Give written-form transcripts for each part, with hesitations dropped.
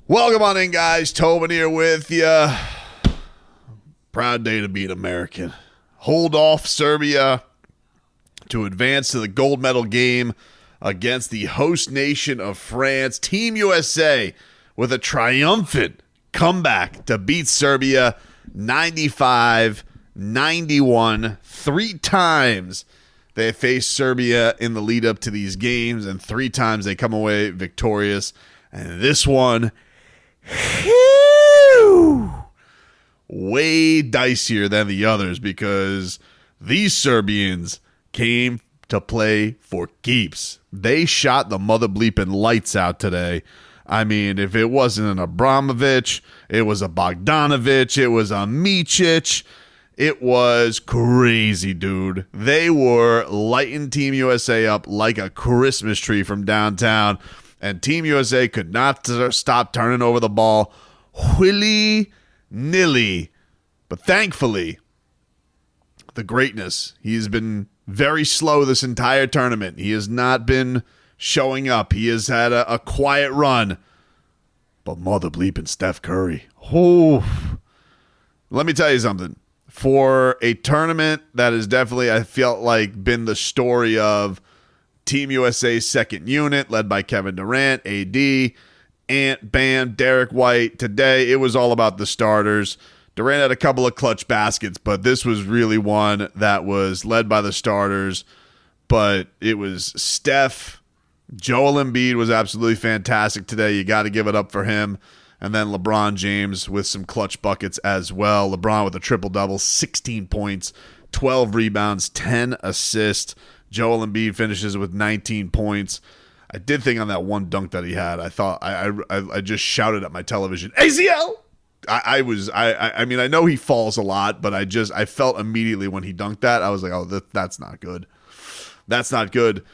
Welcome on in, guys. Tobin here with you. Proud day to be an American. Hold off Serbia to advance to the gold medal game against the host nation of France. Team USA with a triumphant comeback to beat Serbia 95-91. 3 times they faced Serbia in the lead up to these games, and 3 times they come away victorious. And this one, way dicier than the others because these Serbians came to play for keeps. They shot the mother bleeping lights out today. I mean, if it wasn't an Abramovich, it was a Bogdanovic, it was a Micic. It was crazy, dude. They were lighting Team USA up like a Christmas tree from downtown. And Team USA could not stop turning over the ball willy-nilly. But thankfully, the greatness, he's been very slow this entire tournament. He has not been showing up. He has had a quiet run. But mother bleeping Steph Curry. Oh, let me tell you something. For a tournament that has definitely, I felt like, been the story of Team USA's second unit, led by Kevin Durant, AD, Ant, Bam, Derek White. Today, it was all about the starters. Durant had a couple of clutch baskets, but this was really one that was led by the starters. But it was Steph. Joel Embiid was absolutely fantastic today. You got to give it up for him. And then LeBron James with some clutch buckets as well. LeBron with a triple-double, 16 points, 12 rebounds, 10 assists. Joel Embiid finishes with 19 points. I did think on that one dunk that he had, I thought I just shouted at my television, ACL! I mean, I know he falls a lot, but I felt immediately when he dunked that, I was like, oh, that's not good. That's not good.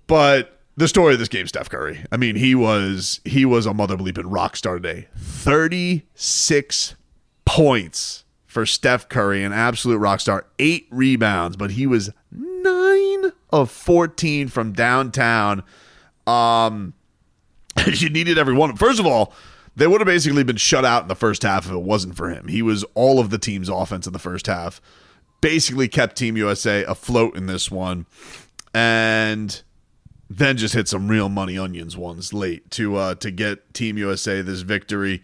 But the story of this game, Steph Curry. I mean, he was a mother bleeping rock star today. 36 points for Steph Curry, an absolute rock star. 8 rebounds, but he was 9 of 14 from downtown. You needed every one. First of all, they would have basically been shut out in the first half if it wasn't for him. He was all of the team's offense in the first half. Basically kept Team USA afloat in this one. And then just hit some real money onions ones late to get Team USA this victory.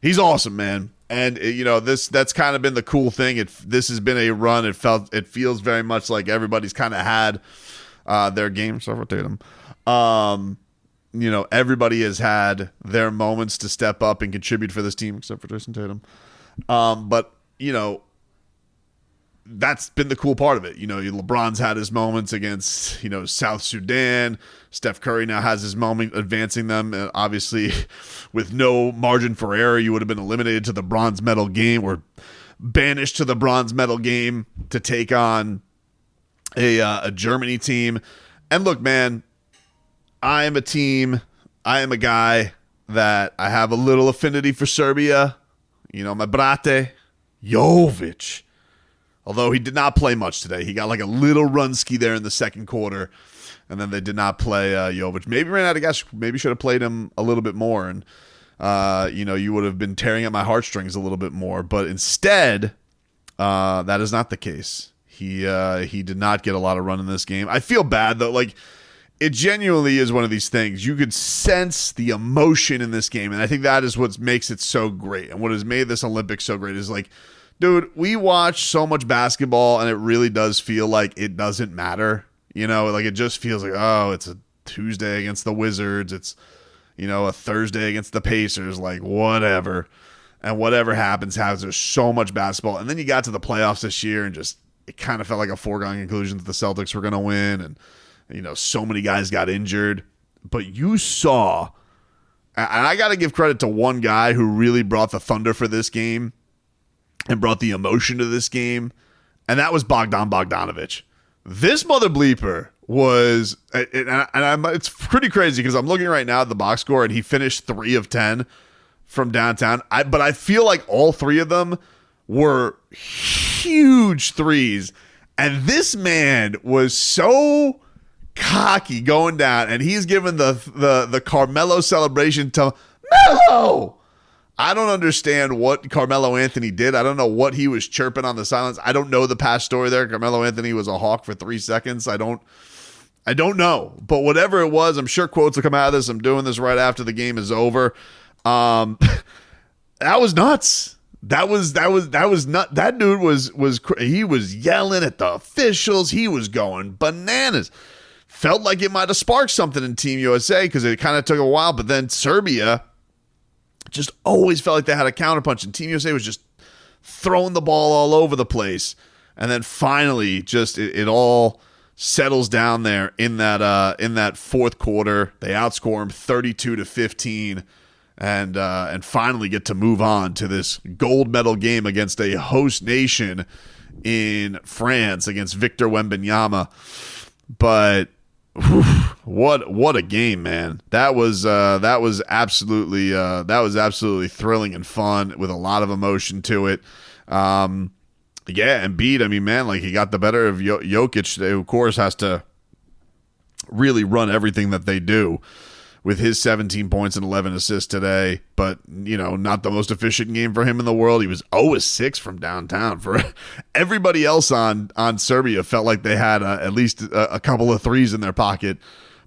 He's awesome, man. And that's kind of been the cool thing. This has been a run. It feels very much like everybody's kind of had their game. Sorry for Tatum. Everybody has had their moments to step up and contribute for this team, except for Jason Tatum. But that's been the cool part of it. LeBron's had his moments against, South Sudan. Steph Curry now has his moment advancing them. And obviously, with no margin for error, you would have been eliminated to the bronze medal game or banished to the bronze medal game to take on a Germany team. And look, man, I am a guy that I have a little affinity for Serbia. My brate, Jović. Although he did not play much today. He got like a little runski there in the second quarter, and then they did not play Jović. Maybe ran out of gas. Maybe should have played him a little bit more, and you would have been tearing at my heartstrings a little bit more. But instead, that is not the case. He did not get a lot of run in this game. I feel bad though. Like, it genuinely is one of these things. You could sense the emotion in this game, and I think that is what makes it so great, and what has made this Olympics so great is like, dude, we watch so much basketball, and it really does feel like it doesn't matter. Like it just feels like, oh, it's a Tuesday against the Wizards. It's, a Thursday against the Pacers. Like, whatever. And whatever happens. There's so much basketball. And then you got to the playoffs this year, and just it kind of felt like a foregone conclusion that the Celtics were going to win. And, so many guys got injured. But you saw, and I got to give credit to one guy who really brought the thunder for this game and brought the emotion to this game, and that was Bogdanovic. This mother bleeper was, it's pretty crazy because I'm looking right now at the box score, and he finished 3 of 10 from downtown. But I feel like all 3 of them were huge threes, and this man was so cocky going down, and he's given the Carmelo celebration to Melo! I don't understand what Carmelo Anthony did. I don't know what he was chirping on the sidelines. I don't know the past story there. Carmelo Anthony was a Hawk for 3 seconds. I don't know. But whatever it was, I'm sure quotes will come out of this. I'm doing this right after the game is over. That was nuts. That was nuts. That dude he was yelling at the officials. He was going bananas. Felt like it might have sparked something in Team USA because it kind of took a while. But then Serbia just always felt like they had a counterpunch, and Team USA was just throwing the ball all over the place. And then finally, just it all settles down there in that fourth quarter. They outscore them 32-15, and finally get to move on to this gold medal game against a host nation in France against Victor Wembanyama. But what a game, man. That was absolutely thrilling and fun with a lot of emotion to it. Yeah, Embiid, I mean, man, like he got the better of Jokic, who of course has to really run everything that they do with his 17 points and 11 assists today, but, you know, not the most efficient game for him in the world. He was 0-6 from downtown. For everybody else on Serbia felt like they had at least a couple of threes in their pocket,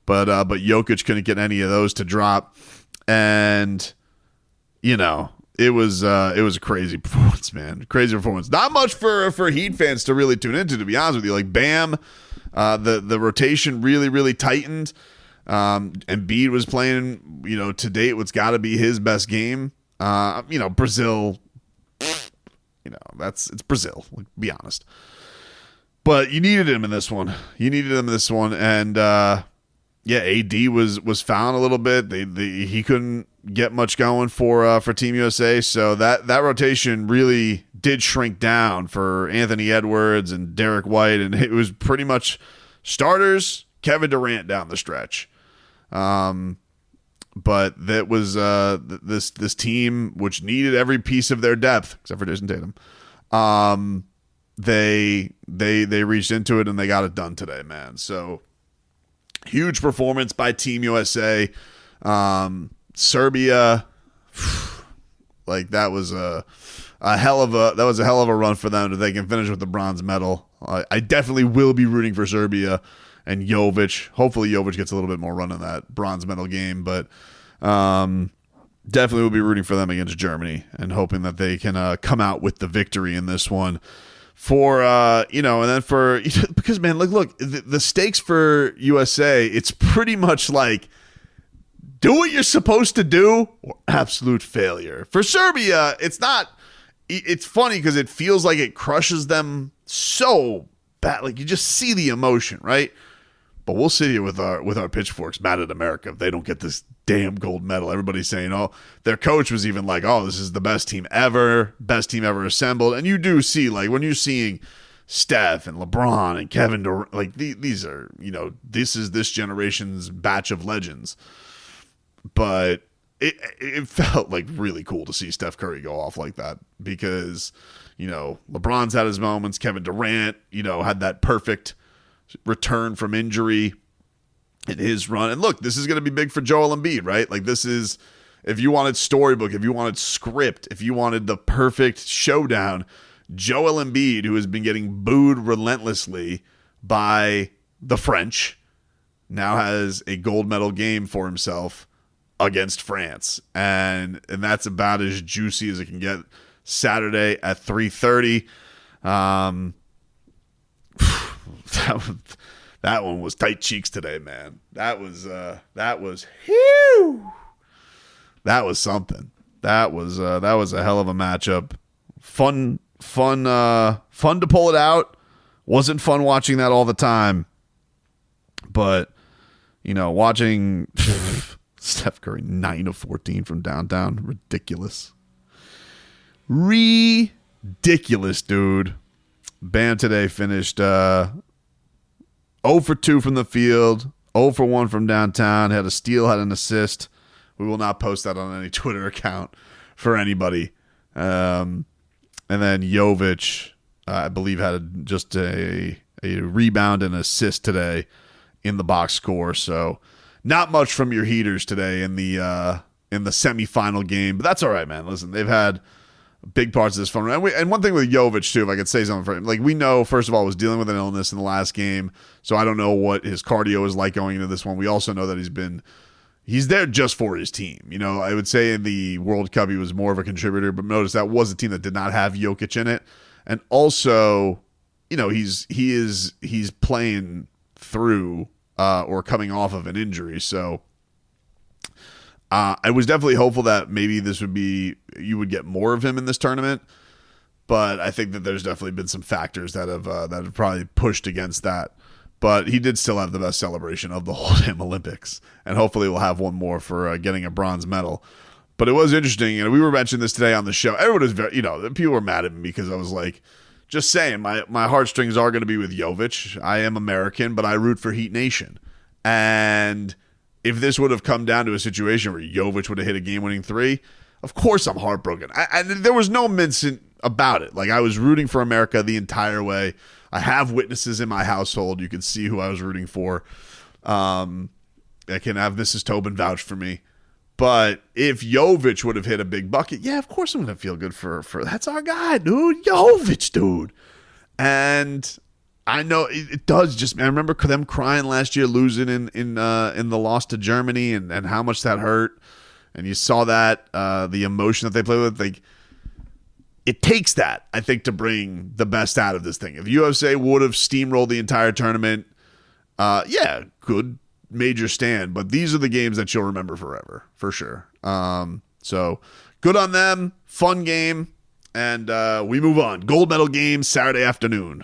but Jokic couldn't get any of those to drop. And, you know, it was a crazy performance, man. Crazy performance. Not much for Heat fans to really tune into, to be honest with you. Like, Bam, the rotation really tightened. Embiid was playing, you know, to date what's got to be his best game. You know, Brazil, you know, it's Brazil, like, be honest. But you needed him in this one. And yeah, AD was fouled a little bit. He couldn't get much going for Team USA. So that rotation really did shrink down for Anthony Edwards and Derek White, and it was pretty much starters, Kevin Durant down the stretch. But that was this team, which needed every piece of their depth except for Jason Tatum. They reached into it and they got it done today, man. So huge performance by Team USA. Serbia, like that was a hell of a run for them. If they can finish with the bronze medal, I definitely will be rooting for Serbia and Jović. Hopefully Jović gets a little bit more run in that bronze medal game, but definitely will be rooting for them against Germany and hoping that they can come out with the victory in this one. For you know, and then for, because man, look, the stakes for USA, it's pretty much like do what you're supposed to do or absolute failure. For Serbia, it's not. It's funny because it feels like it crushes them so bad. Like you just see the emotion, right? But we'll sit here with our pitchforks mad at America if they don't get this damn gold medal. Everybody's saying, oh, their coach was even like, oh, this is the best team ever assembled. And you do see, like, when you're seeing Steph and LeBron and Kevin Durant, like these are, you know, this is this generation's batch of legends. But it felt like really cool to see Steph Curry go off like that because, you know, LeBron's had his moments. Kevin Durant, you know, had that perfect return from injury in his run. And look, this is going to be big for Joel Embiid, right? Like this is, if you wanted storybook, if you wanted script, if you wanted the perfect showdown, Joel Embiid, who has been getting booed relentlessly by the French, now has a gold medal game for himself against France. And that's about as juicy as it can get. Saturday at 3:30. That one was tight cheeks today, man. That was whew. That was something. That was a hell of a matchup. Fun to pull it out. Wasn't fun watching that all the time, but you know, watching Steph Curry 9 of 14 from downtown, ridiculous, dude. Bam today finished 0 for 2 from the field, 0 for 1 from downtown, had a steal, had an assist. We will not post that on any Twitter account for anybody. And then Jović, I believe, had just a rebound and assist today in the box score. So not much from your heaters today in the in the semifinal game. But that's all right, man. Listen, they've had big parts of this fun. And one thing with Jović, too, if I could say something for him. Like, we know, first of all, was dealing with an illness in the last game. So I don't know what his cardio is like going into this one. We also know that he's there just for his team. You know, I would say in the World Cup, he was more of a contributor. But notice that was a team that did not have Jokic in it. And also, you know, he's playing through or coming off of an injury. So I was definitely hopeful that maybe you would get more of him in this tournament, but I think that there's definitely been some factors that have probably pushed against that. But he did still have the best celebration of the whole damn Olympics, and hopefully we'll have one more for getting a bronze medal. But it was interesting, and we were mentioning this today on the show. Everyone was very, people were mad at me because I was like, just saying, my heartstrings are going to be with Jović. I am American, but I root for Heat Nation, and if this would have come down to a situation where Jović would have hit a game-winning three, of course I'm heartbroken. And there was no mincing about it. Like, I was rooting for America the entire way. I have witnesses in my household. You can see who I was rooting for. I can have Mrs. Tobin vouch for me. But if Jović would have hit a big bucket, yeah, of course I'm going to feel good for that's our guy, dude. Jović, dude. And I know it does. Just I remember them crying last year, losing in the loss to Germany, and how much that hurt. And you saw that the emotion that they play with. Like, it takes that, I think, to bring the best out of this thing. If USA would have steamrolled the entire tournament, yeah, good major stand. But these are the games that you'll remember forever, for sure. So good on them. Fun game, and we move on. Gold medal game Saturday afternoon.